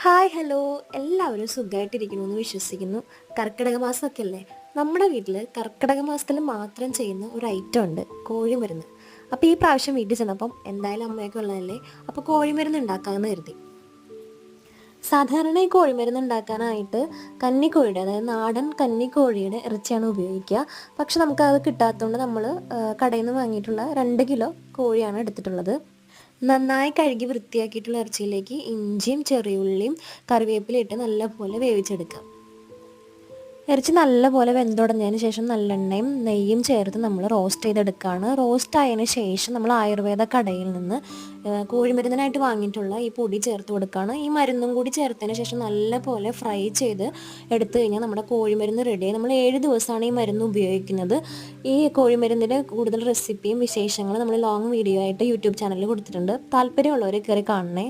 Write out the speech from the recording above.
Hi hello എല്ലാവരും സുഖമായിട്ടിരിക്കുന്നു എന്ന് വിശ്വസിക്കുന്നു. കർക്കിടക മാസമൊക്കെ അല്ലേ. നമ്മുടെ വീട്ടിൽ കർക്കിടക മാസത്തിൽ മാത്രം ചെയ്യുന്ന ഒരു ഐറ്റം ഉണ്ട്, കോഴിമരുന്ന്. അപ്പോൾ ഈ പ്രാവശ്യം വീട്ടിൽ ചെന്നപ്പം എന്തായാലും അമ്മയൊക്കെ ഉള്ളതല്ലേ, അപ്പോൾ കോഴിമരുന്ന് ഉണ്ടാക്കാമെന്ന് കരുതി. സാധാരണ ഈ കോഴിമരുന്ന് ഉണ്ടാക്കാനായിട്ട് കന്നിക്കോഴിയുടെ, അതായത് നാടൻ കന്നിക്കോഴിയുടെ ഇറച്ചിയാണ് ഉപയോഗിക്കുക. പക്ഷെ നമുക്കത് കിട്ടാത്തതുകൊണ്ട് നമ്മൾ കടയിൽ നിന്ന് വാങ്ങിയിട്ടുള്ള 2 കിലോ കോഴിയാണ് എടുത്തിട്ടുള്ളത്. നന്നായി കഴുകി വൃത്തിയാക്കിയിട്ടുള്ള ഇറച്ചിയിലേക്ക് ഇഞ്ചിയും ചെറിയുള്ളിയും കറിവേപ്പിലയും ഇട്ട് നല്ലപോലെ വേവിച്ചെടുക്കാം. ഇറച്ചി നല്ലപോലെ വെന്തുടഞ്ഞതിന് ശേഷം നല്ലെണ്ണയും നെയ്യും ചേർത്ത് നമ്മൾ റോസ്റ്റ് ചെയ്തെടുക്കുകയാണ്. റോസ്റ്റ് ആയതിനു ശേഷം നമ്മൾ ആയുർവേദ കടയിൽ നിന്ന് കോഴിമരുന്നിനായിട്ട് വാങ്ങിയിട്ടുള്ള ഈ പൊടി ചേർത്ത് കൊടുക്കുകയാണ്. ഈ മരുന്നും കൂടി ചേർത്തതിന് ശേഷം നല്ലപോലെ ഫ്രൈ ചെയ്ത് എടുത്തു കഴിഞ്ഞാൽ നമ്മുടെ കോഴിമരുന്ന് റെഡിയായി. നമ്മൾ 7 ദിവസമാണ് ഈ മരുന്ന് ഉപയോഗിക്കുന്നത്. ഈ കോഴിമരുന്നിൻ്റെ കൂടുതൽ റെസിപ്പിയും വിശേഷങ്ങളും നമ്മൾ ലോങ് വീഡിയോ ആയിട്ട് യൂട്യൂബ് ചാനലിൽ കൊടുത്തിട്ടുണ്ട്. താല്പര്യമുള്ളവർ കയറി കാണണേ.